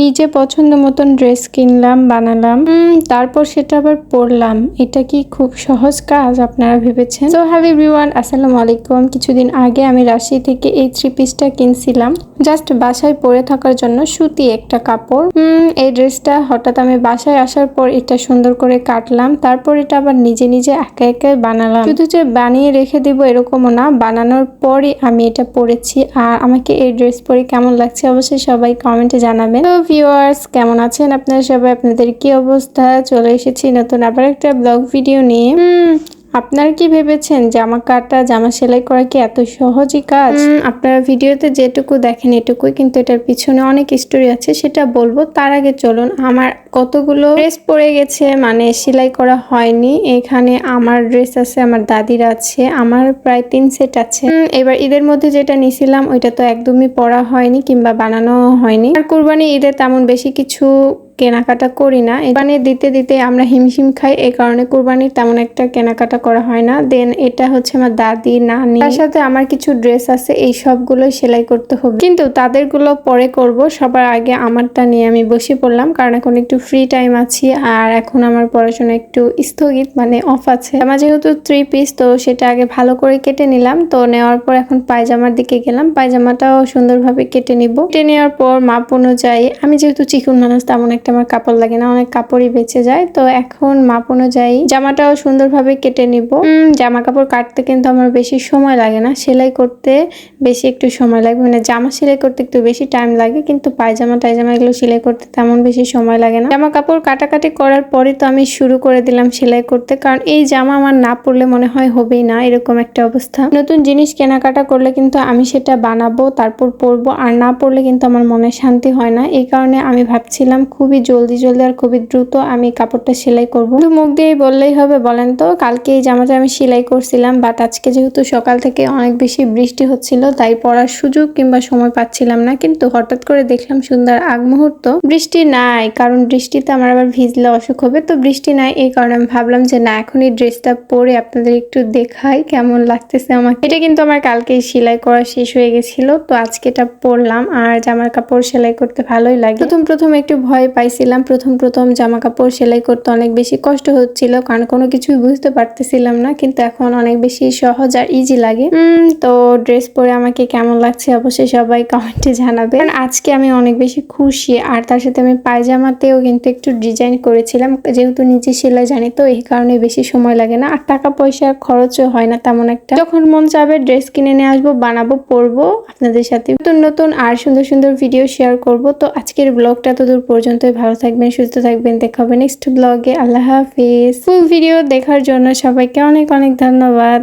নিজে পছন্দ মতন ড্রেস কিনলাম, বানালাম, তারপর সেটা আবার পরলাম। এটা কি খুব সহজ কাজ আপনারা ভেবেছেন? সো হ্যালো এভরিওয়ান, আসসালামু আলাইকুম। কিছুদিন আগে আমি রাজশাহী থেকে এই 3 পিসটা কিনছিলাম জাস্ট বাসায় পরে থাকার জন্য, সুতি একটা কাপড়। এই ড্রেসটা হঠাৎ আমি বাসায় আসার পর এটা সুন্দর করে কাটলাম, তারপর এটা আবার নিজে নিজে একা একা বানালাম। শুধু যে বানিয়ে রেখে দিব এরকমও না, বানানোর পরই আমি এটা পরেছি। আর আমাকে এই ড্রেস পরে কেমন লাগছে অবশ্যই সবাই কমেন্টে জানাবেন। তো ভিউয়ার্স, কেমন আছেন আপনারা সবাই? আপনাদের কি অবস্থা? চলে এসেছি নতুন আবার একটা ব্লগ ভিডিও নিয়ে। আপনারা কি ভেবেছেন জামা কাটা, জামা সেলাই করা কি এত সহজই কাজ? আপনারা ভিডিওতে যেটুকু দেখেন এটুকুই, কিন্তু এটার পিছনে অনেক স্টোরি আছে, সেটা বলবো। তার আগে চলুন, আমার কতগুলো ড্রেস পরে গেছে মানে সেলাই করা হয়নি। এখানে আমার ড্রেস আছে, আমার দাদির আছে, আমার প্রায় 3 সেট আছে। এবার ঈদের মধ্যে যেটা নিছিলাম ওইটা তো একদমই পরা হয়নি কিংবা বানানো হয়নি। আর কুরবানি ঈদে তেমন বেশি কিছু কেনাকাটা করি না। কুরবানি দিতে দিতে আমরা হিমশিম খাই, এই কারণে কুরবানির তেমন একটা কেনাকাটা করা হয় না। দেন এটা হচ্ছে আমার দাদি, নানি, তার সাথে আমার কিছু ড্রেস আছে, এই সবগুলো সেলাই করতে হবে, কিন্তু তাদেরগুলো পরে করব। সবার আগে আমারটা নিয়ে আমি বসে পড়লাম, কারণ এখন একটু ফ্রি টাইম আছি আর এখন আমার পড়াশোনা একটু স্থগিত, মানে অফ আছে। আমার যেহেতু 3 পিস, তো সেটা আগে ভালো করে কেটে নিলাম। তো নেওয়ার পর এখন পায়জামার দিকে গেলাম, পায়জামাটাও সুন্দরভাবে কেটে নিব। কেটে নেওয়ার পর মাপ অনুযায়ী, আমি যেহেতু চিকন মানুষ তেমন একটা আমার কাপড় লাগে না, অনেক কাপড়ই বেঁচে যায়। তো এখন মাপ অনুযায়ী জামাটাও সুন্দরভাবে কেটে নিব। জামা কাপড় কাটতে কিন্তু আমার বেশি সময় লাগে না, সেলাই করতে বেশি একটু সময় লাগে, মানে জামা সেলাই করতে একটু বেশি টাইম লাগে, কিন্তু পায়জামা টাইজামা এগুলো সেলাই করতে তেমন বেশি সময় লাগে না। জামা কাপড় কাটাকাটি করার পরে তো আমি শুরু করে দিলাম সেলাই করতে, কারণ এই জামা আমার না পরলে মনে হয় হবেই না, এরকম একটা অবস্থা। নতুন জিনিস কেনাকাটা করলে কিন্তু আমি সেটা বানাবো, তারপর পরবো, আর না পরলে কিন্তু আমার মনে শান্তি হয় না। এই কারণে আমি ভাবছিলাম খুবই জলদি আর খুবই দ্রুত আমি কাপড়টা সেলাই করবো। কিন্তু মুখ দিয়ে বললেই হবে বলেন তো? কালকে এই জামাটা আমি সেলাই করছিলাম, বাট আজকে যেহেতু সকাল থেকে অনেক বেশি বৃষ্টি হচ্ছিল, তাই পরার সুযোগ কিংবা সময় পাচ্ছিলাম না। কিন্তু হঠাৎ করে দেখলাম সুন্দর আগ মুহূর্ত বৃষ্টি নাই, কারণ বৃষ্টিতে আমার আবার ভিজলে অসুখ হবে। তো বৃষ্টি নাই, এই কারণে আমি ভাবলাম যে না, এখন এই ড্রেসটা পরে আপনাদের একটু দেখাই কেমন লাগতেছে আমাকে। এটা কিন্তু আমার কালকে সেলাই করা শেষ হয়ে গেছিল, তো আজকে এটা পরলাম। আর জামার কাপড় সেলাই করতে ভালোই লাগে। প্রথম একটু ভয় পাইছিলাম, প্রথম জামা কাপড় সেলাই করতে অনেক বেশি কষ্ট হচ্ছিল, কারণ কোনো কিছুই বুঝতে পারতেছিলাম না, কিন্তু এখন অনেক বেশি সহজ আর ইজি লাগে। তো ড্রেস পরে আমাকে কেমন লাগছে অবশ্যই সবাই কমেন্টে জানাবে। কারণ আজকে আমি অনেক বেশি খুশি। আর তার সাথে আমি পায়জামাতেও কিন্তু একটু ডিজাইন করেছিলাম, যেহেতু নিজে সেলাই জানি, তো এই কারণে বেশি সময় লাগে না, আর টাকা পয়সা খরচও হয় না তেমন একটা। যখন মন চাবে ড্রেস কিনে নিয়ে আসবো, বানাবো, পরবো, আপনাদের সাথে নতুন আর সুন্দর ভিডিও শেয়ার করব। তো আজকের ব্লগটা তো দূর পর্যন্তই। ভালো থাকবেন, সুস্থ থাকবেন, দেখা হবে নেক্সট ব্লগে। আল্লাহ হাফিজ। ফুল ভিডিও দেখার জন্য সবাইকে অনেক ধন্যবাদ।